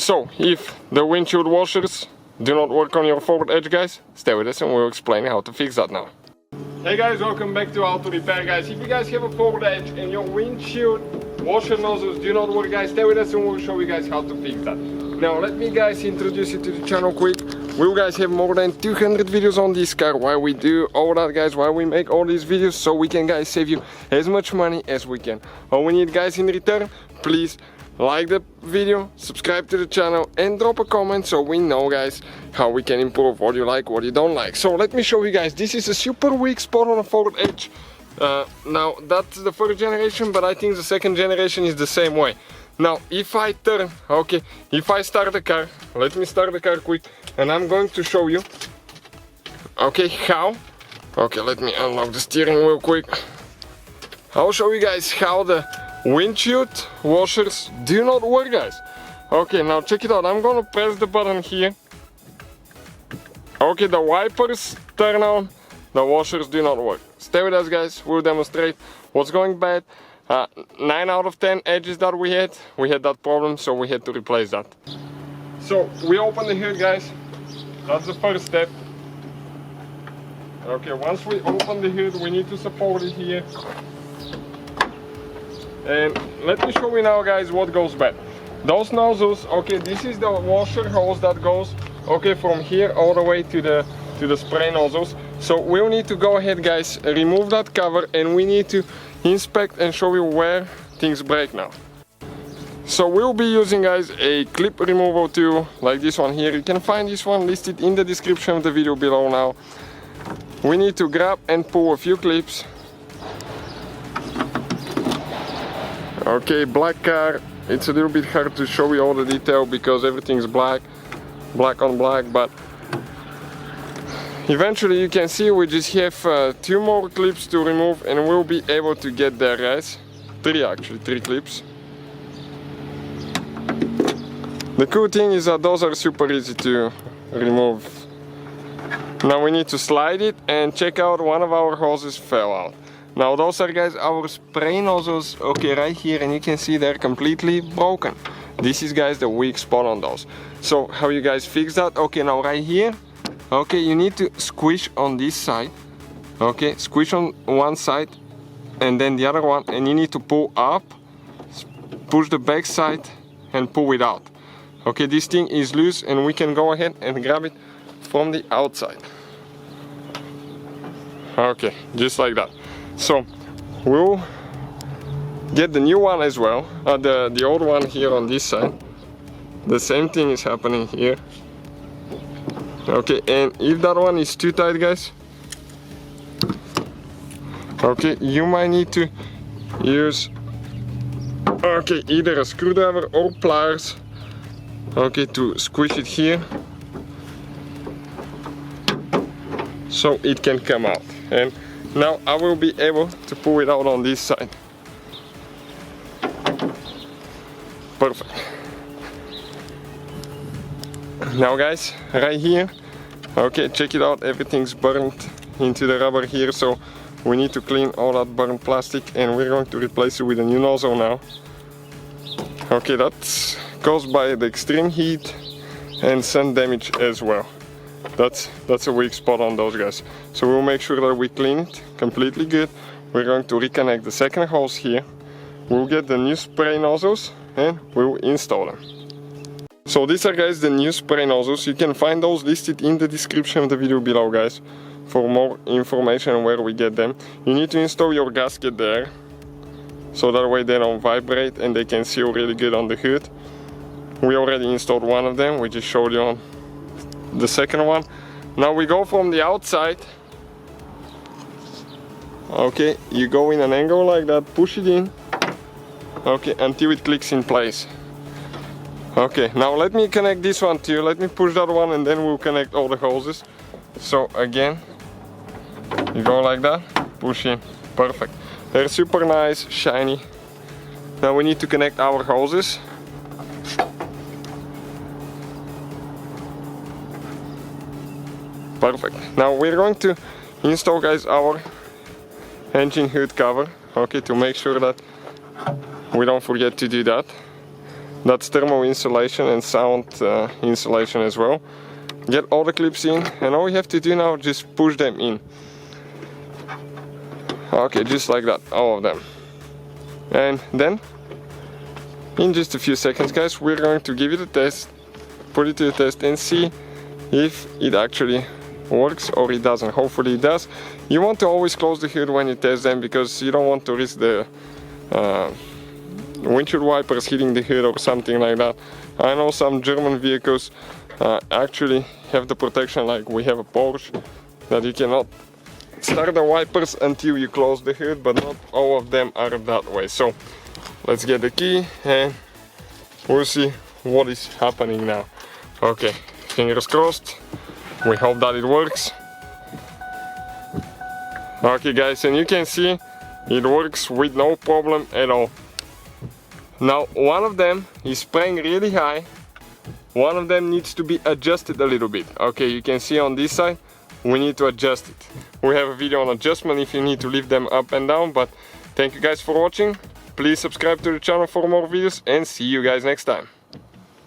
So if the windshield washers do not work on your forward edge, guys, stay with us and we'll explain how to fix that now. Hey guys, welcome back to How to Repair, guys. If you guys have a forward edge and your windshield washer nozzles do not work, guys, stay with us and we'll show you guys how to fix that. Now let me guys introduce you to the channel quick. We guys have more than 200 videos on this car. Why we do all that, guys, why we make all these videos, so we can guys save you as much money as we can. All we need, guys, in return, please like the video, subscribe to the channel and drop a comment so we know, guys, how we can improve, what you like, what you don't like. So let me show you guys, this is a super weak spot on a forward edge. Now that's the first generation, but I think the second generation is the same way. Now if I turn, okay, if I start the car, let me start the car quick and I'm going to show you, okay, how, okay, let me unlock the steering wheel quick. I'll show you guys how the windshield washers do not work, guys. Okay, now check it out. I'm gonna press the button here. Okay, the wipers turn on, the washers do not work. Stay with us, guys, we'll demonstrate what's going bad. 9 out of 10 edges that we had that problem, so we had to replace that. So we open the hood, guys. That's the first step. Okay, once we open the hood, we need to support it here. And let me show you now, guys, what goes bad. Those nozzles, okay, this is the washer hose that goes, okay, from here all the way to the spray nozzles. So we'll need to go ahead, guys, remove that cover and we need to inspect and show you where things break now. So we'll be using, guys, a clip removal tool like this one here. You can find this one listed in the description of the video below now. We need to grab and pull a few clips. Okay, black car, it's a little bit hard to show you all the detail because everything's black on black, but eventually you can see we just have 2 more clips to remove and we'll be able to get there, guys. 3 clips. The cool thing is that those are super easy to remove. Now we need to slide it and check out one of our hoses fell out. Now those are, guys, our spray nozzles, okay, right here, and you can see they're completely broken. This is, guys, the weak spot on those. So how you guys fix that? Okay, now right here, okay, you need to squish on this side. Okay, squish on one side and then the other one, and you need to pull up, push the back side and pull it out. Okay, this thing is loose and we can go ahead and grab it from the outside. Okay, just like that. So we'll get the new one as well, the old one here on this side. The same thing is happening here. Okay, and if that one is too tight, guys, okay, you might need to use, okay, either a screwdriver or pliers, okay, to squish it here so it can come out. And now I will be able to pull it out on this side. Perfect. Now, guys, right here, okay, check it out, everything's burnt into the rubber here, so we need to clean all that burnt plastic and we're going to replace it with a new nozzle now. Okay, that's caused by the extreme heat and sun damage as well. That's a weak spot on those, guys. So we'll make sure that we clean it completely good. We're going to reconnect the second hose here. We'll get the new spray nozzles and we'll install them. So these are, guys, the new spray nozzles. You can find those listed in the description of the video below, guys, for more information on where we get them. You need to install your gasket there, so that way they don't vibrate and they can seal really good on the hood. We already installed one of them, we just showed you on the second one. Now we go from the outside. Okay, you go in an angle like that, push it in, okay, until it clicks in place. Okay, now let me connect this one too. Let me push that one and then we'll connect all the hoses. So again, you go like that, push in, perfect. They're super nice, shiny. Now we need to connect our hoses. Perfect. Now we're going to install, guys, our engine hood cover, okay, to make sure that we don't forget to do that. That's thermal insulation and sound insulation as well. Get all the clips in, and all you have to do now is just push them in. Okay, just like that, all of them. And then, in just a few seconds, guys, we're going to give it a test, put it to the test, and see if it actually works or it doesn't. Hopefully it does. You want to always close the hood when you test them, because you don't want to risk the windshield wipers hitting the hood or something like that. I know some German vehicles actually have the protection, like we have a Porsche, that you cannot start the wipers until you close the hood, but not all of them are that way. So let's get the key and we'll see what is happening now. Okay, fingers crossed. We hope that it works. Okay guys, and you can see it works with no problem at all. Now one of them is spraying really high, one of them needs to be adjusted a little bit. Okay, you can see on this side we need to adjust it. We have a video on adjustment if you need to lift them up and down, but thank you guys for watching. Please subscribe to the channel for more videos and see you guys next time.